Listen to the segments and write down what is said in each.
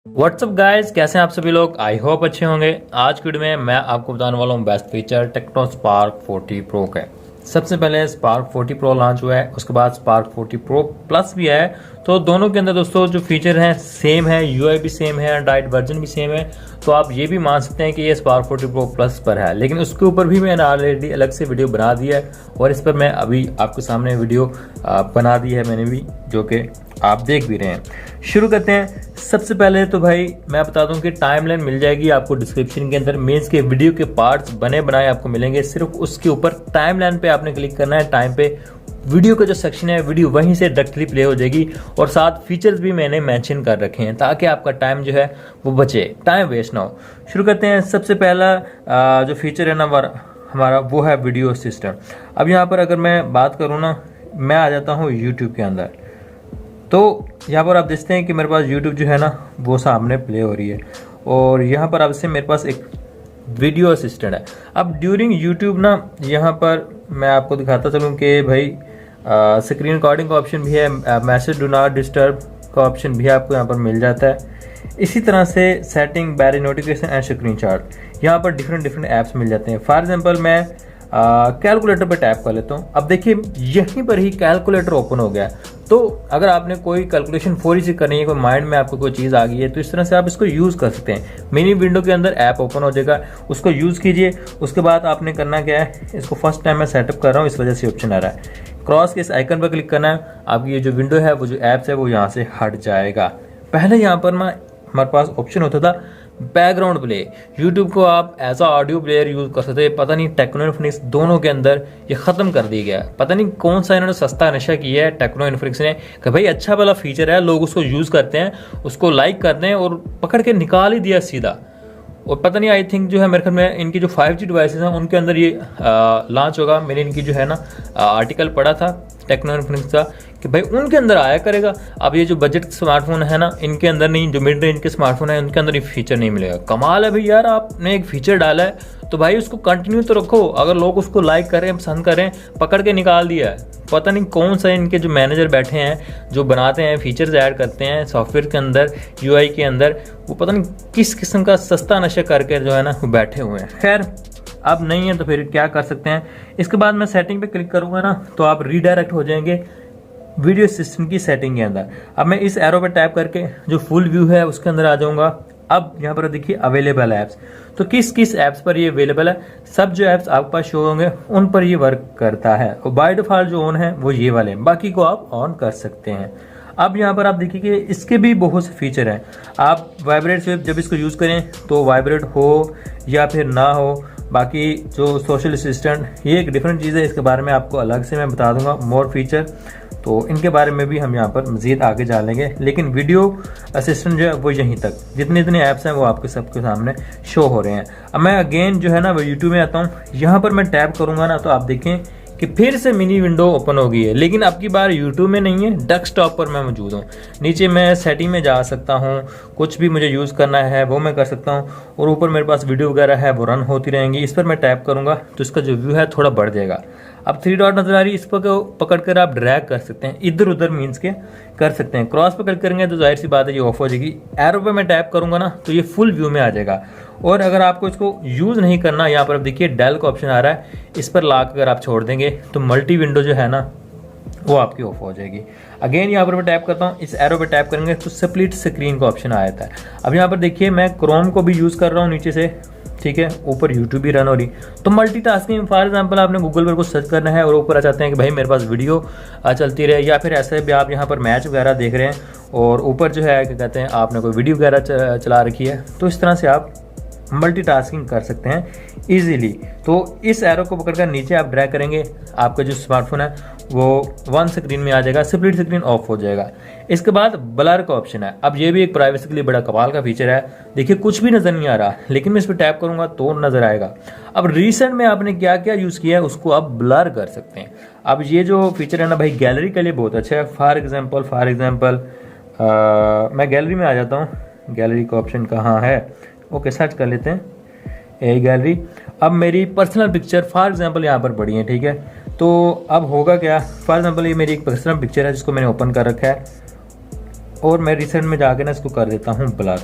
WhatsApp guys, कैसे हैं आप सभी लोग। आई होप अच्छे होंगे। आज की वीडियो में मैं आपको बताने वाला हूँ best feature Tecno Spark 40 pro का। सबसे पहले स्पार्क 40 प्रो लॉन्च हुआ है, उसके बाद स्पार्क 40 प्रो प्लस भी है। तो दोनों के अंदर दोस्तों जो फीचर हैं सेम है, यूआई भी सेम है, एंड्रॉइड वर्जन भी सेम है। तो आप ये भी मान सकते हैं कि ये स्पार्क 40 प्रो प्लस पर है, लेकिन उसके ऊपर भी मैंने ऑलरेडी अलग से वीडियो बना दिया है और इस पर मैं अभी आपके सामने वीडियो बना दी है मैंने भी, जो कि आप देख भी रहे हैं। शुरू करते हैं। सबसे पहले तो भाई मैं बता दूं कि टाइमलाइन मिल जाएगी आपको डिस्क्रिप्शन के अंदर। मीन्स के वीडियो के पार्ट्स बने बनाए आपको मिलेंगे, सिर्फ उसके ऊपर टाइमलाइन पे आपने क्लिक करना है। टाइम पे वीडियो का जो सेक्शन है वीडियो वहीं से डायरेक्टली प्ले हो जाएगी और साथ फीचर्स भी मैंने मेंशन कर रखे हैं ताकि आपका टाइम जो है वो बचे, टाइम वेस्ट ना हो। शुरू करते हैं। सबसे पहला जो फीचर है ना हमारा वो है वीडियो असिस्टेंट। अब यहाँ पर अगर मैं बात करूँ ना, मैं आ जाता हूँ यूट्यूब के अंदर। तो यहाँ पर आप देखते हैं कि मेरे पास YouTube जो है ना वो सामने प्ले हो रही है और यहाँ पर आपसे मेरे पास एक वीडियो असिस्टेंट है। अब ड्यूरिंग YouTube ना यहाँ पर मैं आपको दिखाता चलूँ कि भाई स्क्रीन रिकॉर्डिंग का ऑप्शन भी है, मैसेज डू नॉट डिस्टर्ब का ऑप्शन भी आपको यहाँ पर मिल जाता है। इसी तरह से सेटिंग, बैरी नोटिफिकेशन एंड स्क्रीन शॉट, यहाँ पर डिफरेंट ऐप्स मिल जाते हैं। फॉर एग्जाम्पल मैं कैलकुलेटर पर टैप कर लेता हूँ। अब देखिए यहीं पर ही कैलकुलेटर ओपन हो गया। तो अगर आपने कोई कैलकुलेशन फौरी से करनी है, कोई माइंड में आपको कोई चीज़ आ गई है, तो इस तरह से आप इसको यूज़ कर सकते हैं। मिनी विंडो के अंदर ऐप ओपन हो जाएगा, उसको यूज़ कीजिए। उसके बाद आपने करना क्या है, इसको फर्स्ट टाइम मैं सेटअप कर रहा हूँ इस वजह से ऑप्शन आ रहा है। क्रॉस के इस आइकन पर क्लिक करना है, आपकी ये जो विंडो है वो जो ऐप्स है वो यहाँ से हट जाएगा। पहले यहाँ पर हमारे पास ऑप्शन होता था बैकग्राउंड प्ले। यूट्यूब को आप as a audio player use कर सकते हैं। पता नहीं टेक्नो इन्फिनिक्स दोनों के अंदर ये खत्म कर दिया गया। पता नहीं कौन सा इन्होंने सस्ता नशा किया है टेक्नो इन्फिनिक्स ने कि भाई अच्छा वाला फीचर है, लोग उसको यूज करते हैं, उसको लाइक करते हैं और पकड़ के निकाल ही दिया सीधा। और पता नहीं, आई थिंक जो है मेरे ख्याल में इनकी जो 5G डिवाइसेस हैं उनके अंदर ये लॉन्च होगा। मैंने इनकी जो है ना आर्टिकल पढ़ा था टेक्नो इन्फिनिक्स का कि भाई उनके अंदर आया करेगा। अब ये जो बजट स्मार्टफोन है ना इनके अंदर नहीं, जो मिड रेंज के स्मार्टफोन है उनके अंदर ये फीचर नहीं मिलेगा। कमाल है भाई यार, आपने एक फीचर डाला है तो भाई उसको कंटिन्यू तो रखो। अगर लोग उसको लाइक करें, पसंद करें, पकड़ के निकाल दिया है। पता नहीं कौन सा इनके जो मैनेजर बैठे हैं जो बनाते हैं, फीचर्स ऐड करते हैं सॉफ्टवेयर के अंदर, यूआई के अंदर, वो पता नहीं किस किस्म का सस्ता नशा करके जो है ना वो बैठे हुए हैं। खैर अब नहीं है तो फिर क्या कर सकते हैं। इसके बाद मैं सेटिंग पे क्लिक करूंगा ना तो आप रीडायरेक्ट हो जाएंगे वीडियो सिस्टम की सेटिंग के अंदर। अब मैं इस एरो पे टैप करके जो फुल व्यू है उसके अंदर आ जाऊंगा। अब यहाँ पर देखिए अवेलेबल ऐप्स, तो किस किस ऐप्स पर ये अवेलेबल है। सब जो ऐप्स आपके पास शो होंगे उन पर ये वर्क करता है और बाय डिफॉल्ट जो ऑन है वो ये वाले हैं, बाकी को आप ऑन कर सकते हैं। अब यहाँ पर आप देखिए कि इसके भी बहुत से फीचर हैं। आप वाइब्रेट स्विप जब इसको यूज़ करें तो वाइब्रेट हो या फिर ना हो। बाकी जो सोशल असिस्टेंट ये एक डिफरेंट चीज़ है, इसके बारे में आपको अलग से मैं बता दूंगा मोर फीचर, तो इनके बारे में भी हम यहाँ पर मज़ीद आगे जानेंगे। लेकिन वीडियो असिस्टेंट जो है वो यहीं तक, जितने ऐप्स हैं वो आपके सबके सामने शो हो रहे हैं। अब मैं अगेन जो है ना वो यूट्यूब में आता हूँ। यहाँ पर मैं टैप करूँगा ना तो आप देखें कि फिर से मिनी विंडो ओपन हो गई है, लेकिन अब की बार यूट्यूब में नहीं है, डेस्कटॉप पर मैं मौजूद हूँ। नीचे मैं सेटिंग में जा सकता हूँ, कुछ भी मुझे यूज़ करना है वो मैं कर सकता हूँ और ऊपर मेरे पास वीडियो वगैरह है वो रन होती रहेंगी। इस पर मैं टैप करूँगा तो इसका जो व्यू है थोड़ा बढ़ जाएगा। अब 3 डॉट नजर आ रही है, इस पर पकड़कर आप ड्रैग कर सकते हैं, इधर उधर मीन्स के कर सकते हैं। क्रॉस पर क्लिक करेंगे तो जाहिर सी बात है ये ऑफ हो जाएगी। एरो पे मैं टैप करूंगा ना तो ये फुल व्यू में आ जाएगा। और अगर आपको इसको यूज़ नहीं करना, यहाँ पर देखिए डेल का ऑप्शन आ रहा है, इस पर ला कर आप छोड़ देंगे तो मल्टी विंडो जो है ना वो आपकी ऑफ हो जाएगी। अगेन यहाँ पर मैं टैप करता हूँ, इस एरो पे टैप करेंगे तो स्प्लिट स्क्रीन का ऑप्शन आ जाता है। अब यहाँ पर देखिए मैं क्रोम को भी यूज़ कर रहा हूँ नीचे से, ठीक है, ऊपर यूट्यूब भी रन हो रही। तो मल्टीटास्किंग, फॉर एग्जांपल आपने गूगल पर कुछ सर्च करना है और ऊपर आ चाहते हैं कि भाई मेरे पास वीडियो चलती रहे, या फिर ऐसे भी आप यहाँ पर मैच वगैरह देख रहे हैं और ऊपर जो है क्या कहते हैं आपने कोई वीडियो वगैरह चला रखी है, तो इस तरह से आप मल्टीटास्किंग कर सकते हैं इजीली। तो इस एरो को पकड़कर नीचे आप ड्रैग करेंगे, आपका जो स्मार्टफोन है वो वन स्क्रीन में आ जाएगा, स्प्लिट स्क्रीन ऑफ हो जाएगा। इसके बाद ब्लर का ऑप्शन है। अब ये भी एक प्राइवेसी के लिए बड़ा कमाल का फीचर है। देखिए कुछ भी नजर नहीं आ रहा, लेकिन मैं इस पर टैप करूंगा तो नजर आएगा। अब रिसेंट में आपने क्या क्या यूज किया है उसको आप ब्लर कर सकते हैं। अब ये जो फीचर है ना भाई गैलरी के लिए बहुत अच्छा है। फॉर एग्जाम्पल मैं गैलरी में आ जाता हूँ। गैलरी का ऑप्शन कहाँ है, ओके सर्च कर लेते हैं ए गैलरी। अब मेरी पर्सनल पिक्चर फॉर एग्जांपल यहाँ पर पड़ी है, ठीक है। तो अब होगा क्या, फॉर एग्जांपल ये मेरी एक पर्सनल पिक्चर है जिसको मैंने ओपन कर रखा है। और मैं रिसेंट में जाके ना इसको कर देता हूँ ब्लर।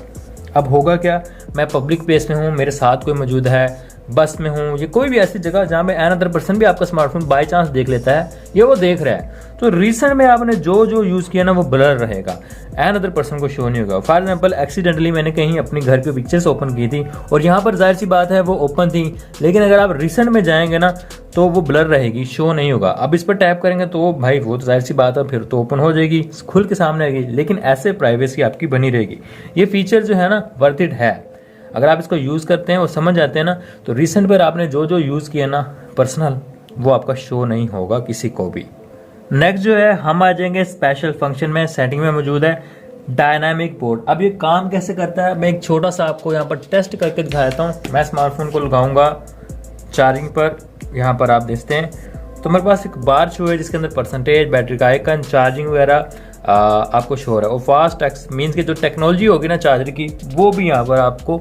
अब होगा क्या, मैं पब्लिक प्लेस में हूँ, मेरे साथ कोई मौजूद है, बस में हूँ, ये कोई भी ऐसी जगह जहाँ पे एन अदर पर्सन भी आपका स्मार्टफोन बाय चांस देख लेता है, ये वो देख रहा है, तो रिसेंट में आपने जो जो यूज़ किया ना वो ब्लर रहेगा, एन अदर पर्सन को शो नहीं होगा। फॉर एग्जाम्पल एक्सीडेंटली मैंने कहीं अपनी घर की पिक्चर्स ओपन की थी और यहाँ पर जाहिर सी बात है वो ओपन थी, लेकिन अगर आप रिसेंट में जाएंगे ना तो वो ब्लर रहेगी, शो नहीं होगा। अब इस पर टैप करेंगे तो भाई वो तो जाहिर सी बात है फिर तो ओपन हो जाएगी, खुल के सामने आएगी, लेकिन ऐसे प्राइवेसी आपकी बनी रहेगी। ये फीचर जो है ना वर्थ इट है, अगर आप इसको यूज़ करते हैं और समझ जाते हैं ना, तो रिसेंट पर आपने जो जो यूज़ किया ना पर्सनल, वो आपका शो नहीं होगा किसी को भी। नेक्स्ट जो है हम आ जाएंगे स्पेशल फंक्शन में, सेटिंग में मौजूद है डायनामिक पोर्ट। अब ये काम कैसे करता है मैं एक छोटा सा आपको यहाँ पर टेस्ट करके दिखाता हूँ। मैं स्मार्टफोन को लगाऊंगा चार्जिंग पर, यहाँ पर आप देखते हैं तो मेरे पास एक बार शो है जिसके अंदर परसेंटेज, बैटरी का आइकन, चार्जिंग वगैरह आपको शो हो रहा है। और फास्ट एक्स मीन्स की जो टेक्नोलॉजी होगी ना चार्जर की, वो भी यहाँ पर आपको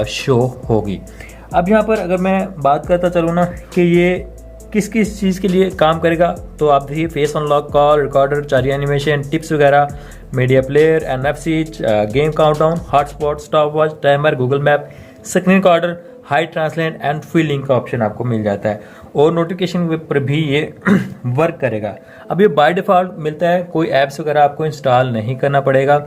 शो होगी। अब यहाँ पर अगर मैं बात करता चलूँ ना कि ये किस किस चीज़ के लिए काम करेगा, तो आप देखिए face unlock, call recorder, charging animation, tips वगैरह, media player, NFC, game countdown, hotspot, stopwatch, timer, Google map, screen recorder, hi translate and full link का ऑप्शन आपको मिल जाता है। और नोटिफिकेशन पर भी ये वर्क करेगा। अब ये बाय डिफ़ॉल्ट मिलता है, कोई ऐप्स वगैरह आपको इंस्टॉल नहीं करना पड़ेगा।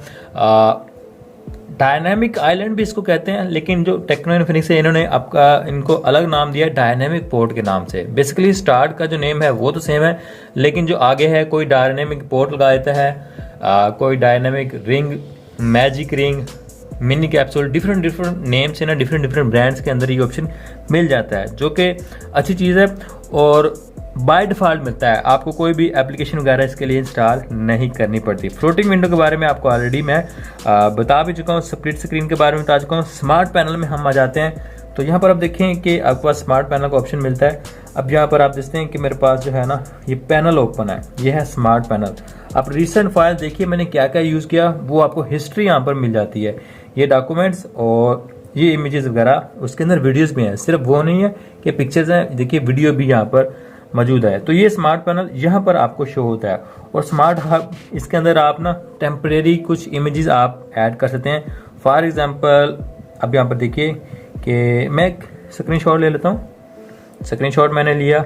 डायनामिक आइलैंड भी इसको कहते हैं, लेकिन जो टेक्नो इन्फिनिक्स है इन्होंने आपका इनको अलग नाम दिया है डायनामिक पोर्ट के नाम से। बेसिकली स्टार्ट का जो नेम है वो तो सेम है, लेकिन जो आगे है कोई डायनामिक पोर्ट लगा देता है, कोई dynamic ring, magic ring, mini capsule, different name से ना डिफरेंट ब्रांड्स के अंदर ये ऑप्शन मिल जाता है, जो कि अच्छी चीज़ है। और बाय डिफ़ॉल्ट मिलता है, आपको कोई भी एप्लीकेशन वगैरह इसके लिए इंस्टॉल नहीं करनी पड़ती। फ्लोटिंग विंडो के बारे में आपको ऑलरेडी मैं बता भी चुका हूँ, स्प्लिट स्क्रीन के बारे में बता चुका हूँ। स्मार्ट पैनल में हम आ जाते हैं, तो यहाँ पर आप देखें कि आपके पास स्मार्ट पैनल का ऑप्शन मिलता है। अब यहाँ पर आप देखते हैं कि मेरे पास जो है ना ये पैनल ओपन है, ये है स्मार्ट पैनल। आप रिसेंट फाइल देखिए मैंने क्या क्या यूज़ किया, वो आपको हिस्ट्री यहाँ पर मिल जाती है। ये डॉक्यूमेंट्स और ये इमेजेस वगैरह, उसके अंदर वीडियोज़ भी हैं, सिर्फ वो नहीं है कि पिक्चर्स हैं, देखिए वीडियो भी यहाँ पर मौजूद है। तो ये स्मार्ट पैनल यहाँ पर आपको शो होता है। और स्मार्ट हब, इसके अंदर आप ना टेम्परेरी कुछ इमेजेस आप ऐड कर सकते हैं। फॉर एग्जांपल अब यहाँ पर देखिए कि मैं एक स्क्रीनशॉट ले लेता हूँ। स्क्रीनशॉट मैंने लिया,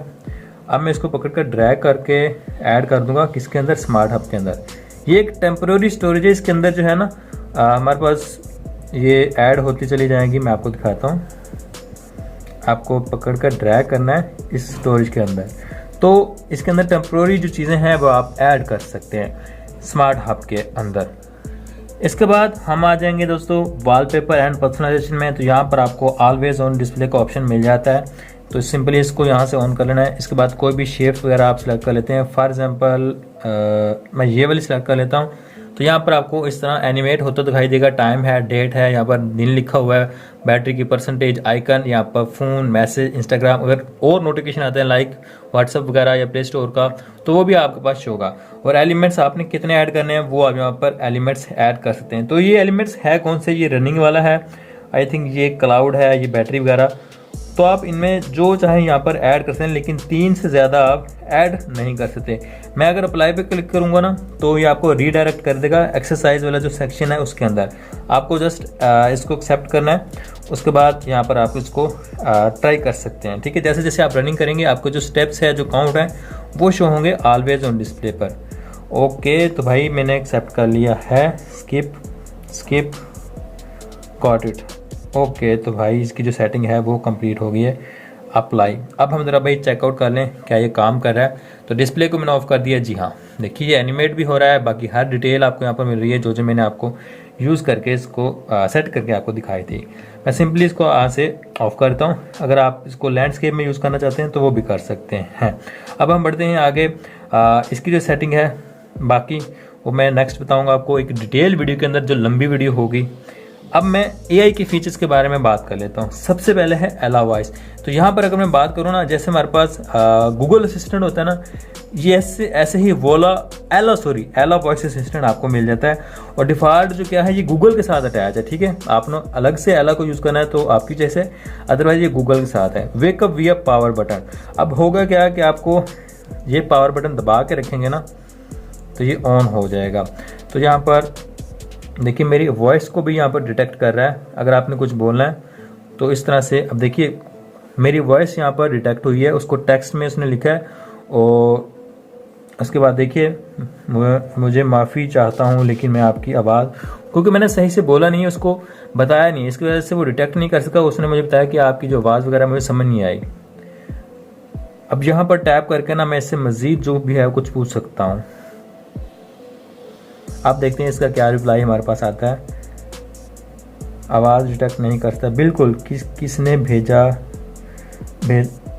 अब मैं इसको पकड़ कर ड्रैग करके ऐड कर दूंगा किसके अंदर, स्मार्ट हब के अंदर। ये एक टेम्परेरी स्टोरेज है, इसके अंदर जो है ना हमारे पास ये ऐड होती चली जाएगी। मैं आपको दिखाता हूँ, आपको पकड़ कर ड्रैग करना है इस स्टोरेज के अंदर, तो इसके अंदर टेम्प्रोरी जो चीज़ें हैं वो आप ऐड कर सकते हैं स्मार्ट हब के अंदर। इसके बाद हम आ जाएंगे दोस्तों वॉलपेपर एंड पर्सनलाइजेशन में। तो यहाँ पर आपको ऑलवेज ऑन डिस्प्ले का ऑप्शन मिल जाता है, तो सिंपली इसको यहाँ से ऑन कर लेना है। इसके बाद कोई भी शेप्स वगैरह आप सिलेक्ट कर लेते हैं। फॉर एग्जांपल मैं ये वाली सिलेक्ट कर लेता हूँ, तो यहाँ पर आपको इस तरह एनिमेट होता दिखाई देगा। टाइम है, डेट है, यहाँ पर दिन लिखा हुआ है, बैटरी की परसेंटेज, आइकन, यहाँ पर फ़ोन, मैसेज, इंस्टाग्राम, अगर और नोटिफिकेशन आते हैं लाइक व्हाट्सअप वगैरह या प्ले स्टोर का, तो वो भी आपके पास शो होगा। और एलिमेंट्स आपने कितने ऐड करने हैं वो आप यहाँ पर एलिमेंट्स ऐड कर सकते हैं। तो ये एलिमेंट्स है कौन से, ये रनिंग वाला है, आई थिंक ये क्लाउड है, ये बैटरी वगैरह। तो आप इनमें जो चाहे यहाँ पर ऐड कर सकते हैं, लेकिन 3 से ज़्यादा आप ऐड नहीं कर सकते। मैं अगर अप्लाई पे क्लिक करूँगा ना तो ये आपको रीडायरेक्ट कर देगा एक्सरसाइज वाला जो सेक्शन है उसके अंदर। आपको जस्ट इसको एक्सेप्ट करना है, उसके बाद यहाँ पर आप इसको ट्राई कर सकते हैं। ठीक है, जैसे जैसे आप रनिंग करेंगे आपको जो स्टेप्स है, जो काउंट है, वो शो होंगे ऑलवेज ऑन डिस्प्ले पर। ओके, तो भाई मैंने एक्सेप्ट कर लिया है, स्किप गॉट इट। ओके, तो भाई इसकी जो सेटिंग है वो कंप्लीट हो गई है। अप्लाई। अब हम ज़रा भाई चेकआउट कर लें क्या ये काम कर रहा है। तो डिस्प्ले को मैंने ऑफ कर दिया, जी हाँ, देखिए ये एनिमेट भी हो रहा है, बाकी हर डिटेल आपको यहाँ पर मिल रही है जो जो मैंने आपको यूज़ करके इसको सेट करके आपको दिखाई थी। मैं सिंपली इसको यहाँ से ऑफ करता हूँ। अगर आप इसको लैंडस्केप में यूज़ करना चाहते हैं तो वो भी कर सकते हैं। अब हम बढ़ते हैं आगे। इसकी जो सेटिंग है बाकी वो मैं नेक्स्ट बताऊँगा आपको एक डिटेल वीडियो के अंदर, जो लंबी वीडियो होगी। अब मैं AI के फीचर्स के बारे में बात कर लेता हूँ। सबसे पहले है एला वॉइस। तो यहाँ पर अगर मैं बात करूँ ना, जैसे हमारे पास गूगल असिस्टेंट होता है ना, ये ऐसे ही एला वॉइस असिस्टेंट आपको मिल जाता है। और डिफ़ॉल्ट जो क्या है ये गूगल के साथ अटैच है। ठीक है, आपने अलग से एला को यूज़ करना है तो आपकी जैसे, अदरवाइज ये गूगल के साथ है। Wake up we power button. अब होगा क्या कि आपको ये पावर बटन दबा के रखेंगे ना तो ये ऑन हो जाएगा। तो यहाँ पर देखिए मेरी वॉइस को भी यहाँ पर डिटेक्ट कर रहा है। अगर आपने कुछ बोलना है तो इस तरह से, अब देखिए मेरी वॉइस यहाँ पर डिटेक्ट हुई है, उसको टेक्स्ट में उसने लिखा है। और उसके बाद देखिए मुझे माफ़ी चाहता हूँ लेकिन मैं आपकी आवाज़, क्योंकि मैंने सही से बोला नहीं है, उसको बताया नहीं, इसकी वजह से वो डिटेक्ट नहीं कर सका। उसने मुझे बताया कि आपकी जो आवाज़ वगैरह मुझे समझ नहीं आई। अब यहाँ पर टैप करके ना मैं इससे मज़ीद जो भी है कुछ पूछ सकता हूँ। आप देखते हैं इसका क्या रिप्लाई हमारे पास आता है। आवाज़ डिटेक्ट नहीं करता, बिल्कुल। किसने भेज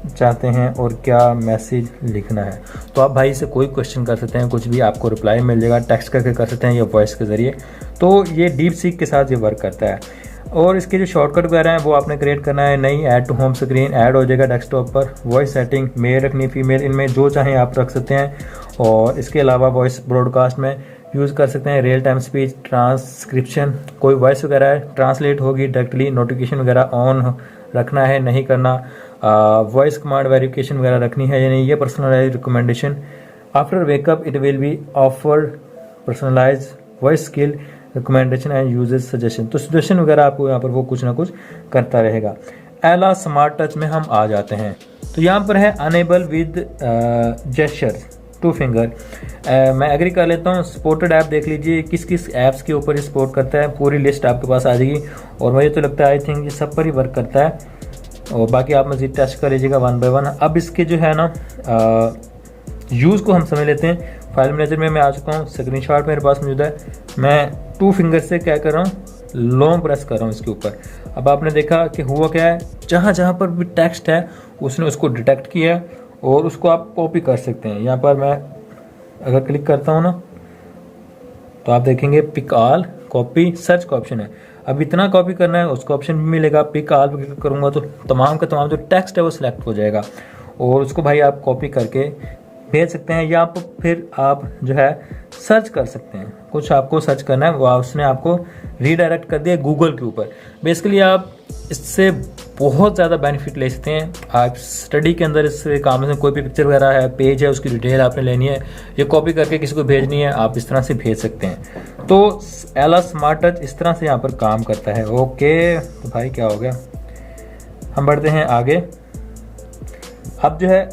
चाहते हैं और क्या मैसेज लिखना है। तो आप भाई से कोई क्वेश्चन कर सकते हैं, कुछ भी आपको रिप्लाई मिल जाएगा, टेक्स्ट करके कर सकते हैं या वॉइस के ज़रिए। तो ये डीप सीक के साथ ये वर्क करता है। और इसके जो शॉर्टकट वगैरह हैं वो आपने क्रिएट करना है। नई add to home screen add हो जाएगा डेस्कटॉप पर। वॉइस सेटिंग, मेल रखनी, फीमेल, इनमें जो चाहें आप रख सकते हैं। और इसके अलावा वॉइस ब्रॉडकास्ट में यूज़ कर सकते हैं। रियल टाइम स्पीच, ट्रांसक्रिप्शन, कोई वॉइस वगैरह है ट्रांसलेट होगी डायरेक्टली। नोटिफिकेशन वगैरह ऑन रखना है नहीं करना। वॉइस कमांड वेरिफिकेशन वगैरह रखनी है या नहीं। ये personalise recommendation, after wake up it will be offered personalise voice skill recommendation and user suggestion. तो सजेशन वगैरह आपको यहाँ पर वो कुछ ना कुछ करता रहेगा। एला स्मार्ट टच में हम आ जाते हैं। तो यहाँ पर है enable with gesture two finger. मैं एग्री कर लेता हूँ। सपोर्टेड ऐप देख लीजिए किस किस ऐप्स के ऊपर सपोर्ट करता है, पूरी लिस्ट आपके पास आ जाएगी। और मुझे तो लगता है आई थिंक ये सब पर ही वर्क करता है। और बाकी आप मज़ीद टेस्ट कर लीजिएगा वन बाय वन। अब इसके जो है ना यूज़ को हम समझ लेते हैं। फाइल मैनेजर में मैं आ चुका हूँ, स्क्रीनशॉट मेरे पास मौजूद है। मैं 2 फिंगर से क्या कर रहा हूँ, लॉन्ग प्रेस कर रहा हूँ इसके ऊपर। अब आपने देखा कि हुआ क्या है, जहाँ जहाँ पर भी टेक्स्ट है उसने उसको डिटेक्ट किया और उसको आप कॉपी कर सकते हैं। यहाँ पर मैं अगर क्लिक करता हूँ ना तो आप देखेंगे पिक ऑल, कॉपी, सर्च का ऑप्शन है। अब इतना कॉपी करना है उसका ऑप्शन भी मिलेगा। पिक ऑल पे क्लिक करूँगा तो तमाम का तमाम जो टेक्स्ट है वो सिलेक्ट हो जाएगा और उसको भाई आप कॉपी करके भेज सकते हैं। या आप फिर आप जो है सर्च कर सकते हैं। कुछ आपको सर्च करना है वो उसने आपको रीडायरेक्ट कर दिया गूगल के ऊपर। बेसिकली आप इससे बहुत ज़्यादा बेनिफिट ले सकते हैं। आप स्टडी के अंदर इससे काम में कोई भी पिक्चर वगैरह है, पेज है, उसकी डिटेल आपने लेनी है, ये कॉपी करके किसी को भेजनी है, आप इस तरह से भेज सकते हैं। तो एला स्मार्ट टच इस तरह से यहाँ पर काम करता है। ओके तो भाई क्या हो गया, हम बढ़ते हैं आगे। अब जो है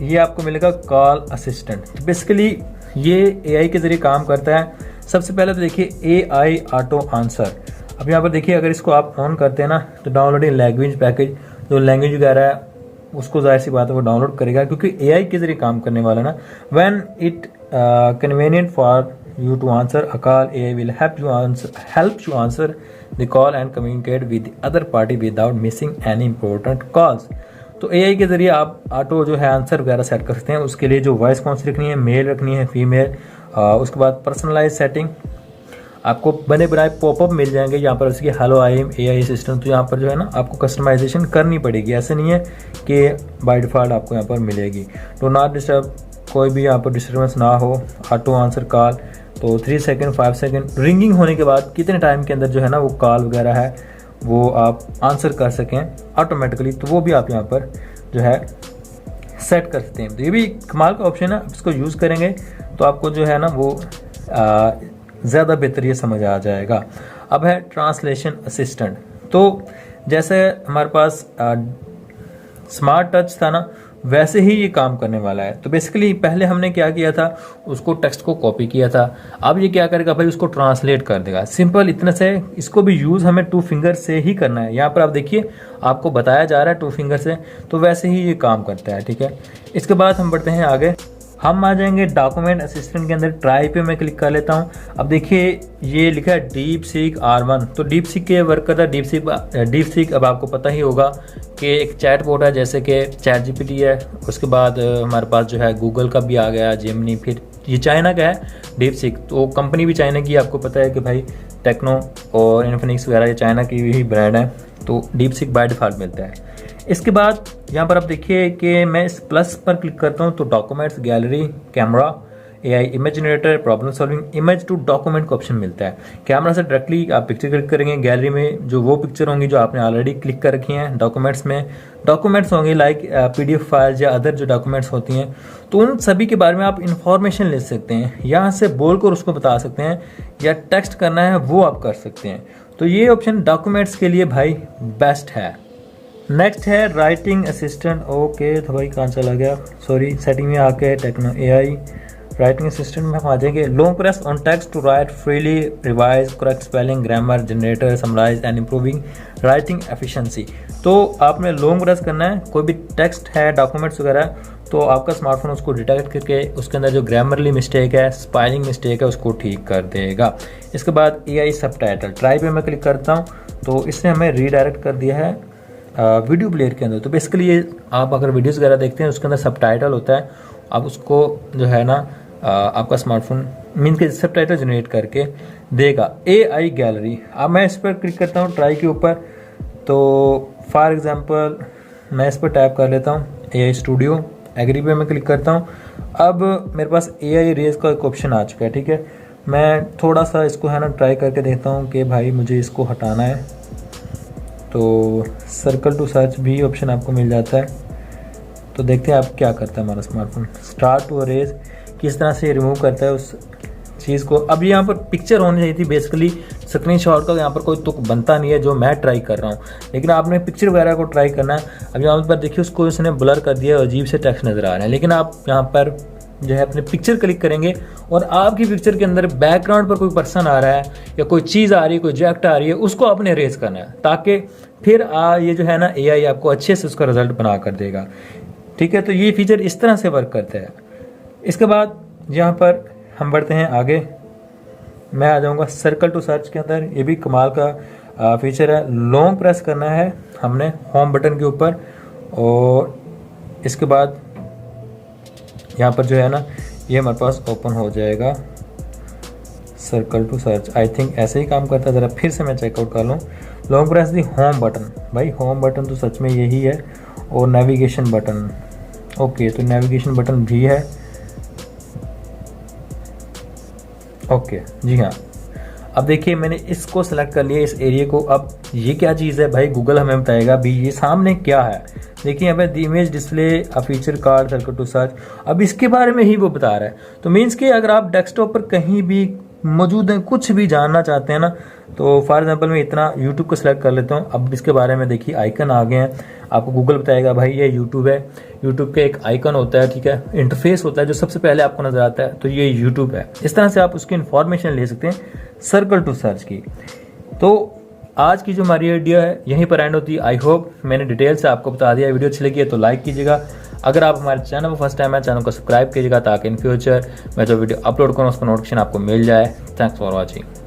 ये आपको मिलेगा कॉल असिस्टेंट। तो बेसिकली ये एआई के ज़रिए काम करता है। सबसे पहले तो देखिए एआई ऑटो आंसर। अब यहाँ पर देखिए अगर इसको आप ऑन करते हैं ना तो डाउनलोडिंग लैंग्वेज पैकेज, जो लैंग्वेज वगैरह है उसको जाहिर सी बात है वो डाउनलोड करेगा, क्योंकि एआई के ज़रिए काम करने वाला ना। When it convenient for you to answer a call, AI will help you answer the call and communicate with the other party without missing any important calls। तो AI के ज़रिए आप ऑटो जो है आंसर वगैरह सेट कर सकते हैं। उसके लिए जो वॉइस कौन सी रखनी है, मेल रखनी है, फीमेल। उसके बाद पर्सनलाइज सेटिंग, आपको बने बनाए पॉपअप मिल जाएंगे यहाँ पर उसकी hello I am AI assistant. तो यहाँ पर जो है ना आपको कस्टमाइजेशन करनी पड़ेगी, ऐसे नहीं है कि बाय डिफ़ॉल्ट आपको यहाँ पर मिलेगी। डू नॉट डिस्टर्ब, कोई भी यहाँ पर डिस्टर्बेंस ना हो। ऑटो आंसर कॉल, तो 3 सेकंड 5 सेकंड रिंगिंग होने के बाद कितने टाइम के अंदर जो है ना वो कॉल वगैरह है वो आप आंसर कर सकें ऑटोमेटिकली, तो वो भी आप यहाँ पर जो है सेट कर सकते हैं। तो ये भी कमाल का ऑप्शन है। इसको यूज़ करेंगे तो आपको जो है ना वो ज़्यादा बेहतर ये समझ आ जाएगा। अब है ट्रांसलेशन असिस्टेंट। तो जैसे हमारे पास स्मार्ट टच था ना वैसे ही ये काम करने वाला है। तो बेसिकली पहले हमने क्या किया था, उसको टेक्स्ट को कॉपी किया था। अब ये क्या करेगा भाई, उसको ट्रांसलेट कर देगा। सिंपल इतना से। इसको भी यूज़ हमें 2 फिंगर से ही करना है। यहाँ पर आप देखिए आपको बताया जा रहा है 2 फिंगर से, तो वैसे ही ये काम करता है। ठीक है, इसके बाद हम बढ़ते हैं आगे। हम आ जाएंगे डॉक्यूमेंट असिस्टेंट के अंदर। ट्राई पे मैं क्लिक कर लेता हूँ। अब देखिए ये लिखा है डीप सीक R1। तो डीप सीक के वर्क करता है। डीप सीक अब आपको पता ही होगा कि एक चैट बोर्ड है, जैसे कि चैट GPT है। उसके बाद हमारे पास जो है गूगल का भी आ गया, जेमिनी। फिर ये चाइना का है डीप सीक। तो कंपनी भी चाइना की, आपको पता है कि भाई टेक्नो और इन्फिनिक्स वगैरह ये चाइना की ही ब्रांड है। तो डीप सीक बाय डिफ़ॉल्ट मिलता है। इसके बाद यहाँ पर आप देखिए कि मैं इस प्लस पर क्लिक करता हूँ तो documents, gallery, camera, AI image generator, problem solving, image to document का ऑप्शन मिलता है। कैमरा से डायरेक्टली आप पिक्चर क्लिक करेंगे, गैलरी में जो वो पिक्चर होंगी जो आपने ऑलरेडी क्लिक कर रखी हैं। डॉक्यूमेंट्स में डॉक्यूमेंट्स होंगे लाइक PDF फाइल्स या अदर जो डॉक्यूमेंट्स होती हैं, तो उन सभी के बारे में आप इंफॉर्मेशन ले सकते हैं। यहाँ से बोलकर उसको बता सकते हैं या टेक्स्ट करना है वो आप कर सकते हैं। तो ये ऑप्शन डॉक्यूमेंट्स के लिए भाई बेस्ट है। नेक्स्ट है राइटिंग असिस्टेंट। ओके तो भाई कहाँ चला गया, सॉरी, सेटिंग में आके टेक्नो AI राइटिंग असिस्टेंट में हम आ जाएंगे। Long press on text to write freely, revise, correct spelling, grammar, generator, summarise and improving writing efficiency. तो आपने लॉन्ग प्रेस करना है, कोई भी टेक्स्ट है, डॉक्यूमेंट्स वगैरह, तो आपका स्मार्टफोन उसको डिटेक्ट करके उसके अंदर जो ग्रामरली मिस्टेक है, स्पेलिंग मिस्टेक है, उसको ठीक कर देगा। इसके बाद AI सबटाइटल, ट्राई पे मैं क्लिक करता हूँ तो इसने हमें रीडायरेक्ट कर दिया है वीडियो प्लेयर के अंदर। तो बेसिकली ये आप अगर वीडियोस वगैरह देखते हैं उसके अंदर सबटाइटल होता है, आप उसको जो है ना आपका स्मार्टफोन मीन के सबटाइटल जनरेट करके देगा। AI गैलरी, अब मैं इस पर क्लिक करता हूँ ट्राई के ऊपर, तो फॉर एग्जांपल मैं इस पर टैप कर लेता हूँ AI स्टूडियो, एग्री पे मैं क्लिक करता हूँ। अब मेरे पास AI रेज का एक ऑप्शन आ चुका है, ठीक है। मैं थोड़ा सा इसको है ना ट्राई करके देखता हूँ कि भाई मुझे इसको हटाना है, तो सर्कल टू सर्च भी ऑप्शन आपको मिल जाता है। तो देखते हैं आप क्या करता है हमारा स्मार्टफोन। स्टार्ट टू अरेज, किस तरह से रिमूव करता है उस चीज़ को। अब यहाँ पर पिक्चर होनी चाहिए थी, बेसिकली स्क्रीनशॉट का यहाँ पर कोई तुक बनता नहीं है जो मैं ट्राई कर रहा हूँ, लेकिन आपने पिक्चर वगैरह को ट्राई करना है। अब यहाँ पर देखिए उसको इसने ब्लर कर दिया, अजीब से टेक्स्ट नज़र आ रहा है, लेकिन आप यहाँ पर जो है अपने पिक्चर क्लिक करेंगे और आपकी पिक्चर के अंदर बैकग्राउंड पर कोई पर्सन आ रहा है या कोई चीज़ आ रही है, कोई ऑब्जेक्ट आ रही है, उसको आपने इरेज करना है, ताकि फिर ये जो है ना AI आपको अच्छे से उसका रिजल्ट बना कर देगा, ठीक है। तो ये फीचर इस तरह से वर्क करता है। इसके बाद यहाँ पर हम बढ़ते हैं आगे, मैं आ जाऊँगा सर्कल टू सर्च के अंदर। ये भी कमाल का फीचर है। लॉन्ग प्रेस करना है हमने होम बटन के ऊपर, और इसके बाद यहाँ पर जो है ना ये हमारे पास ओपन हो जाएगा circle to search. I think ऐसे ही काम करता है, ज़रा फिर से मैं चेकआउट कर लूँ। Long press the home button, भाई होम बटन तो सच में यही है, और नेविगेशन बटन। ओके तो नेविगेशन बटन भी है, ओके जी हाँ। अब देखिए मैंने इसको सेलेक्ट कर लिया, इस एरिया को। अब ये क्या चीज़ है भाई, गूगल हमें बताएगा भी ये सामने क्या है। देखिए यहाँ पे the image display a feature card circle to search, अब इसके बारे में ही वो बता रहा है। तो मीन्स कि अगर आप डेस्कटॉप पर कहीं भी मौजूद हैं, कुछ भी जानना चाहते हैं ना, तो फॉर एग्जांपल मैं इतना यूट्यूब को सिलेक्ट कर लेता हूँ। अब इसके बारे में देखिए आइकन आ गए हैं, आपको गूगल बताएगा भाई ये यूट्यूब है। यूट्यूब के एक आइकन होता है, ठीक है, इंटरफेस होता है जो सबसे पहले आपको नजर आता है, तो ये यूट्यूब है। इस तरह से आप उसकी इन्फॉर्मेशन ले सकते हैं सर्कल टू सर्च की। तो आज की जो हमारी वीडियो है यहीं पर एंड होती है। आई होप मैंने डिटेल से आपको बता दिया। वीडियो अच्छी लगी है तो लाइक कीजिएगा। अगर आप हमारे चैनल पर फर्स्ट टाइम है, चैनल को सब्सक्राइब कीजिएगा ताकि इन फ्यूचर मैं जो वीडियो अपलोड करूँ उसका नोटिफिकेशन आपको मिल जाए। Thanks for watching.